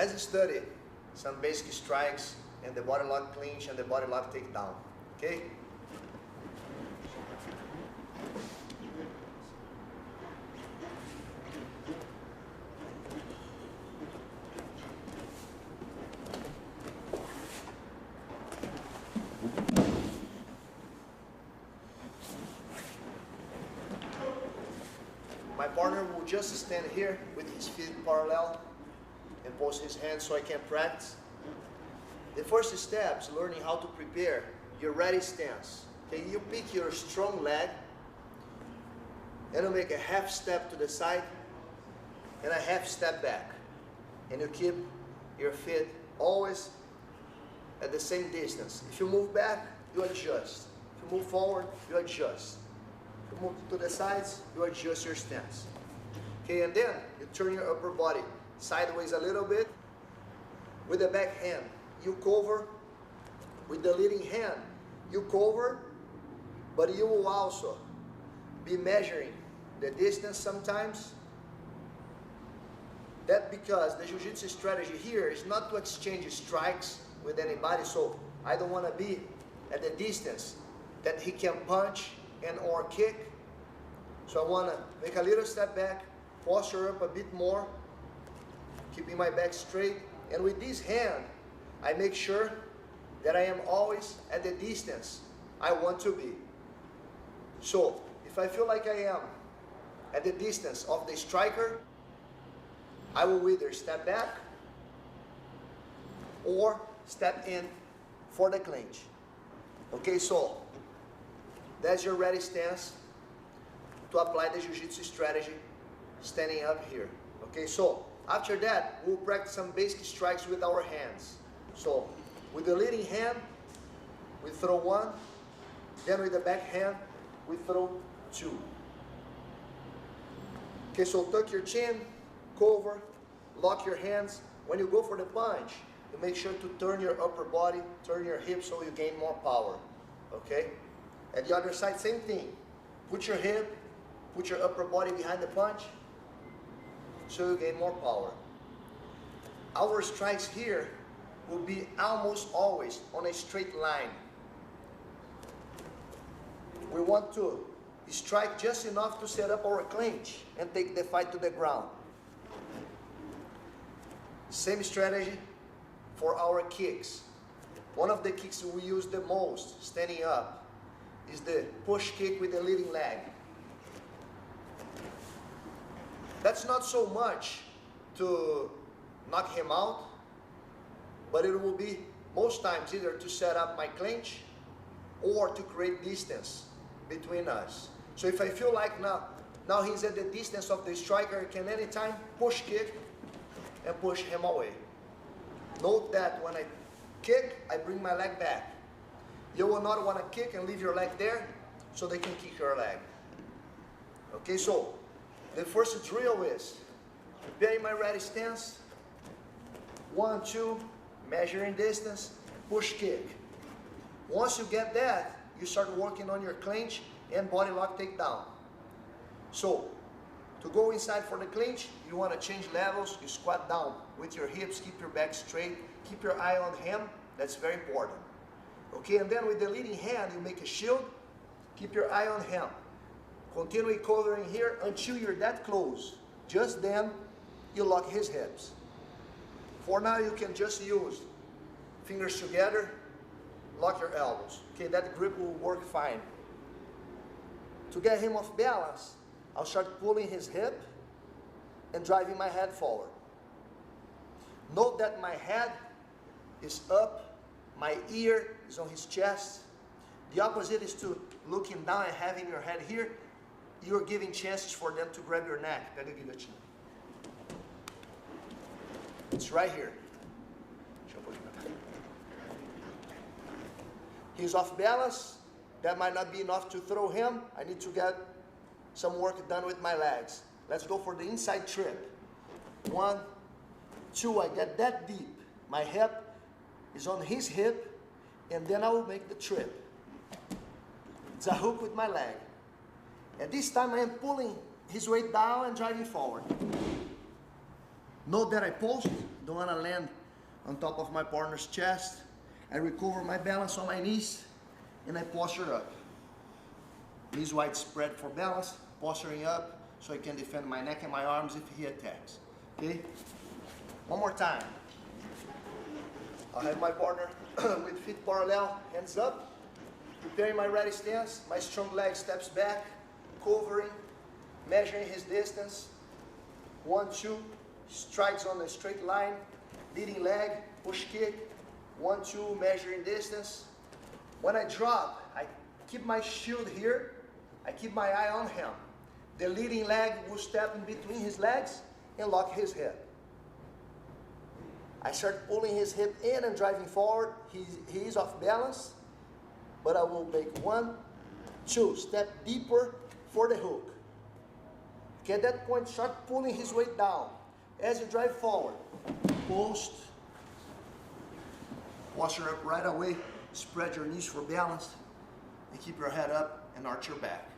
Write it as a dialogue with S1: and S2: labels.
S1: Let's study some basic strikes and the body lock clinch and the body lock takedown. Okay? My partner will just stand here with his feet parallel and post his hands so I can practice. The first step is learning how to prepare your ready stance. Okay, you pick your strong leg and you make a half step to the side and a half step back. And you keep your feet always at the same distance. If you move back, you adjust. If you move forward, you adjust. If you move to the sides, you adjust your stance. Okay, and then you turn your upper body sideways a little bit. With the back hand, you cover. With the leading hand, you cover, but you will also be measuring the distance sometimes. That's because the jiu-jitsu strategy here is not to exchange strikes with anybody, so I don't want to be at the distance that he can punch and or kick. So I want to make a little step back, posture up a bit more, keeping my back straight, and with this hand I make sure that I am always at the distance I want to be. So if I feel like I am at the distance of the striker, I will either step back or step in for the clinch. Okay, so that's your ready stance to apply the jiu-jitsu strategy standing up here. Okay, so after that, we'll practice some basic strikes with our hands. So with the leading hand, we throw one. Then with the back hand, we throw two. Okay, so tuck your chin, cover, lock your hands. When you go for the punch, you make sure to turn your upper body, turn your hips so you gain more power. Okay? At the other side, same thing. Put your hip, put your upper body behind the punch so you gain more power. Our strikes here will be almost always on a straight line. We want to strike just enough to set up our clinch and take the fight to the ground. Same strategy for our kicks. One of the kicks we use the most standing up is the push kick with the leading leg. That's not so much to knock him out, but it will be most times either to set up my clinch or to create distance between us. So if I feel like now he's at the distance of the striker, I can anytime push kick and push him away. Note that when I kick, I bring my leg back. You will not want to kick and leave your leg there so they can kick your leg. Okay, so the first drill is preparing my ready stance. 1, 2, measuring distance, push kick. Once you get that, you start working on your clinch and body lock takedown. So to go inside for the clinch, you want to change levels. You squat down with your hips, keep your back straight, keep your eye on him. That's very important. Okay, and then with the leading hand, you make a shield, keep your eye on him. Continue covering here until you're that close. Just then, you lock his hips. For now, you can just use fingers together, lock your elbows. Okay, that grip will work fine. To get him off balance, I'll start pulling his hip and driving my head forward. Note that my head is up, my ear is on his chest. The opposite is to looking down and having your head here. You're giving chances for them to grab your neck. It's right here. He's off balance. That might not be enough to throw him. I need to get some work done with my legs. Let's go for the inside trip. 1, 2, I get that deep. My hip is on his hip, and then I will make the trip. It's a hook with my leg. And this time I am pulling his weight down and driving forward. Note that I post, don't want to land on top of my partner's chest. I recover my balance on my knees and I posture up. Knees wide spread for balance, posturing up so I can defend my neck and my arms if he attacks. Okay? One more time. I'll have my partner with feet parallel, hands up, preparing my ready stance. My strong leg steps back, covering, measuring his distance. 1, 2, strikes on the straight line, leading leg, push kick. 1, 2, measuring distance. When I drop, I keep my shield here. I keep my eye on him. The leading leg will step in between his legs and lock his hip. I start pulling his hip in and driving forward. He is off balance, but I will make 1, 2, step deeper for the hook. Okay, at that point, start pulling his weight down. As you drive forward, post, posture up right away, spread your knees for balance, and keep your head up and arch your back.